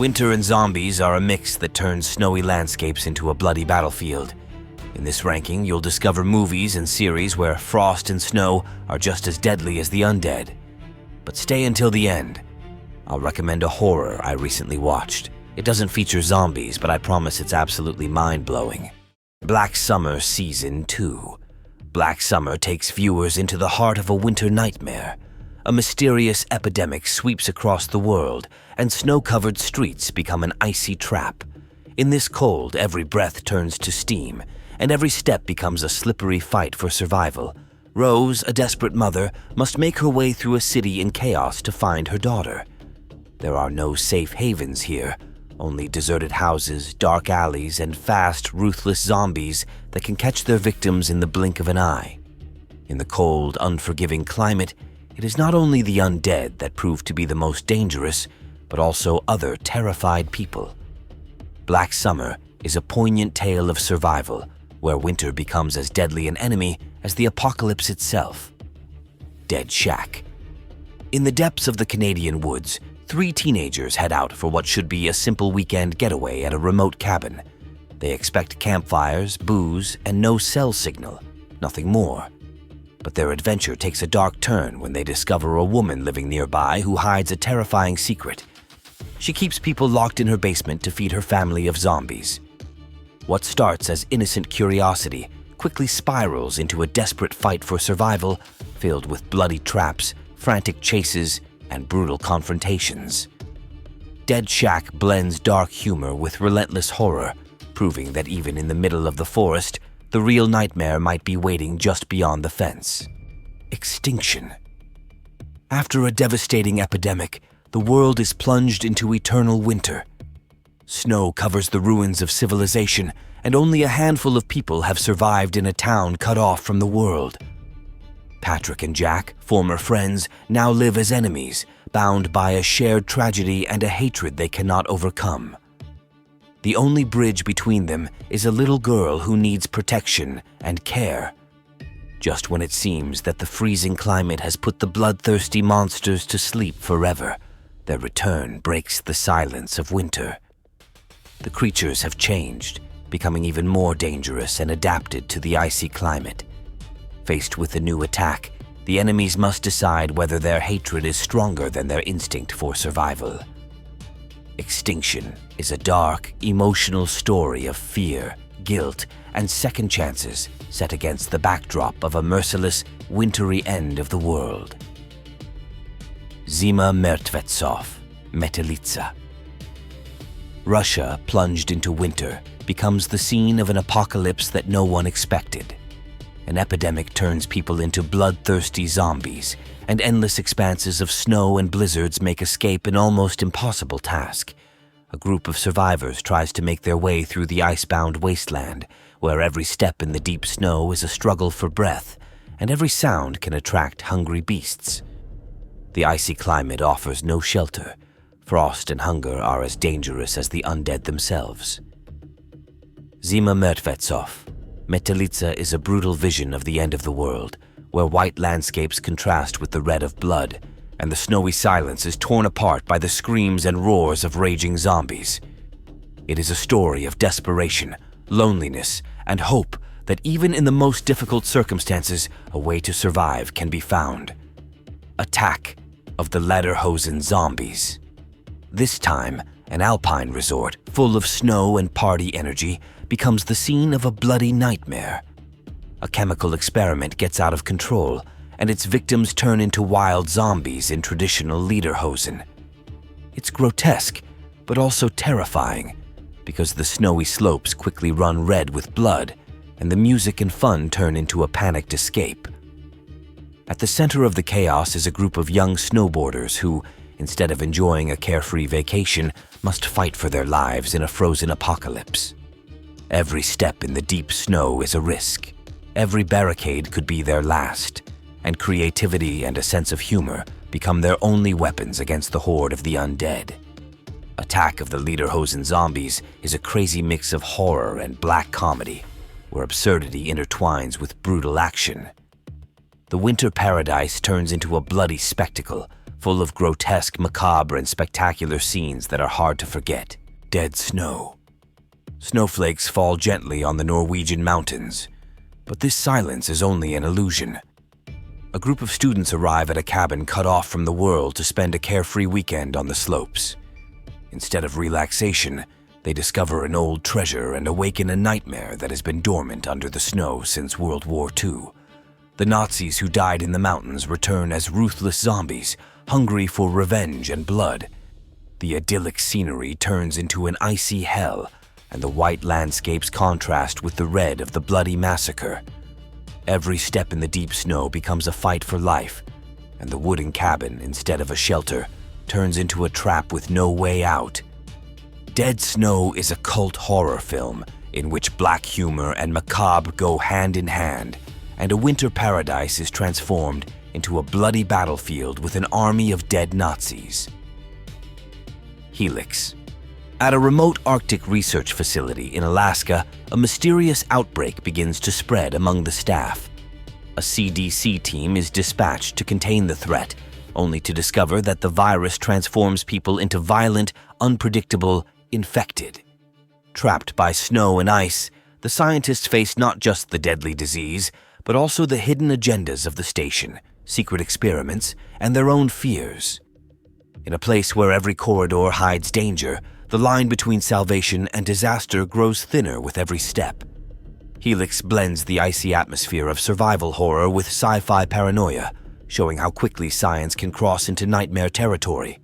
Winter and zombies are a mix that turns snowy landscapes into a bloody battlefield. In this ranking, you'll discover movies and series where frost and snow are just as deadly as the undead. But stay until the end. I'll recommend a horror I recently watched. It doesn't feature zombies, but I promise it's absolutely mind-blowing. Black Summer Season 2. Black Summer takes viewers into the heart of a winter nightmare. A mysterious epidemic sweeps across the world, and snow-covered streets become an icy trap. In this cold, every breath turns to steam, and every step becomes a slippery fight for survival. Rose, a desperate mother, must make her way through a city in chaos to find her daughter. There are no safe havens here, only deserted houses, dark alleys, and fast, ruthless zombies that can catch their victims in the blink of an eye. In the cold, unforgiving climate, it is not only the undead that prove to be the most dangerous, but also other terrified people. Black Summer is a poignant tale of survival, where winter becomes as deadly an enemy as the apocalypse itself. Dead Shack. In the depths of the Canadian woods, 3 teenagers head out for what should be a simple weekend getaway at a remote cabin. They expect campfires, booze, and no cell signal, nothing more. But their adventure takes a dark turn when they discover a woman living nearby who hides a terrifying secret. She keeps people locked in her basement to feed her family of zombies. What starts as innocent curiosity quickly spirals into a desperate fight for survival, filled with bloody traps, frantic chases, and brutal confrontations. Dead Shack blends dark humor with relentless horror, proving that even in the middle of the forest, the real nightmare might be waiting just beyond the fence. Extinction. After a devastating epidemic, the world is plunged into eternal winter. Snow covers the ruins of civilization, and only a handful of people have survived in a town cut off from the world. Patrick and Jack, former friends, now live as enemies, bound by a shared tragedy and a hatred they cannot overcome. The only bridge between them is a little girl who needs protection and care. Just when it seems that the freezing climate has put the bloodthirsty monsters to sleep forever, their return breaks the silence of winter. The creatures have changed, becoming even more dangerous and adapted to the icy climate. Faced with a new attack, the enemies must decide whether their hatred is stronger than their instinct for survival. Extinction is a dark, emotional story of fear, guilt, and second chances set against the backdrop of a merciless, wintry end of the world. Zima mertvetsov, Metelitsa. Russia, plunged into winter, becomes the scene of an apocalypse that no one expected. An epidemic turns people into bloodthirsty zombies, and endless expanses of snow and blizzards make escape an almost impossible task. A group of survivors tries to make their way through the icebound wasteland, where every step in the deep snow is a struggle for breath, and every sound can attract hungry beasts. The icy climate offers no shelter. Frost and hunger are as dangerous as the undead themselves. Zima mertvetsov. Metelitsa is a brutal vision of the end of the world, where white landscapes contrast with the red of blood, and the snowy silence is torn apart by the screams and roars of raging zombies. It is a story of desperation, loneliness, and hope that even in the most difficult circumstances, a way to survive can be found. Attack of the Lederhosen Zombies. This time, an alpine resort full of snow and party energy becomes the scene of a bloody nightmare. A chemical experiment gets out of control, and its victims turn into wild zombies in traditional Lederhosen. It's grotesque, but also terrifying, because the snowy slopes quickly run red with blood, and the music and fun turn into a panicked escape. At the center of the chaos is a group of young snowboarders who, instead of enjoying a carefree vacation, must fight for their lives in a frozen apocalypse. Every step in the deep snow is a risk. Every barricade could be their last, and creativity and a sense of humor become their only weapons against the horde of the undead. Attack of the Lederhosen Zombies is a crazy mix of horror and black comedy, where absurdity intertwines with brutal action. The winter paradise turns into a bloody spectacle, full of grotesque, macabre, and spectacular scenes that are hard to forget. Dead snow. Snowflakes fall gently on the Norwegian mountains, but this silence is only an illusion. A group of students arrive at a cabin cut off from the world to spend a carefree weekend on the slopes. Instead of relaxation, they discover an old treasure and awaken a nightmare that has been dormant under the snow since World War II. The Nazis who died in the mountains return as ruthless zombies, hungry for revenge and blood. The idyllic scenery turns into an icy hell, and the white landscapes contrast with the red of the bloody massacre. Every step in the deep snow becomes a fight for life, and the wooden cabin, instead of a shelter, turns into a trap with no way out. Dead Snow is a cult horror film in which black humor and macabre go hand in hand, and a winter paradise is transformed into a bloody battlefield with an army of dead Nazis. Helix. At a remote Arctic research facility in Alaska, a mysterious outbreak begins to spread among the staff. A CDC team is dispatched to contain the threat, only to discover that the virus transforms people into violent, unpredictable, infected. Trapped by snow and ice, the scientists face not just the deadly disease, but also the hidden agendas of the station, secret experiments, and their own fears. In a place where every corridor hides danger, the line between salvation and disaster grows thinner with every step. Helix blends the icy atmosphere of survival horror with sci-fi paranoia, showing how quickly science can cross into nightmare territory.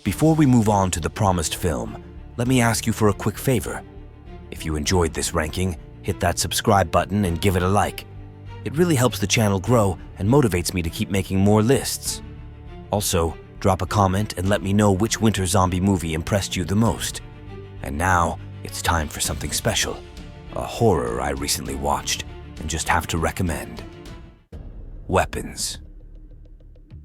Before we move on to the promised film, let me ask you for a quick favor. If you enjoyed this ranking, hit that subscribe button and give it a like. It really helps the channel grow and motivates me to keep making more lists. Also, drop a comment and let me know which winter zombie movie impressed you the most. And now, it's time for something special. A horror I recently watched and just have to recommend. Weapons.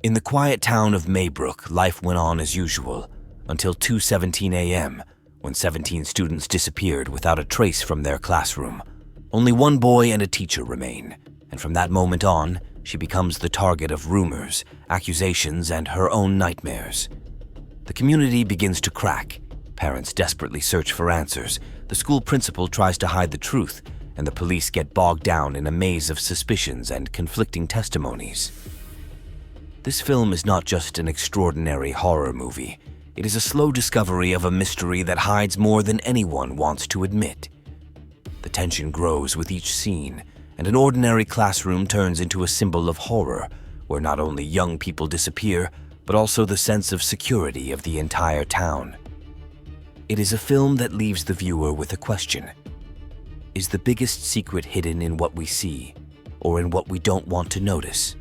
In the quiet town of Maybrook, life went on as usual until 2:17 a.m., when 17 students disappeared without a trace from their classroom. Only one boy and a teacher remain, and from that moment on, she becomes the target of rumors, accusations, and her own nightmares. The community begins to crack. Parents desperately search for answers. The school principal tries to hide the truth, and the police get bogged down in a maze of suspicions and conflicting testimonies. This film is not just an extraordinary horror movie. It is a slow discovery of a mystery that hides more than anyone wants to admit. The tension grows with each scene, and an ordinary classroom turns into a symbol of horror, where not only young people disappear, but also the sense of security of the entire town. It is a film that leaves the viewer with a question. Is the biggest secret hidden in what we see, or in what we don't want to notice?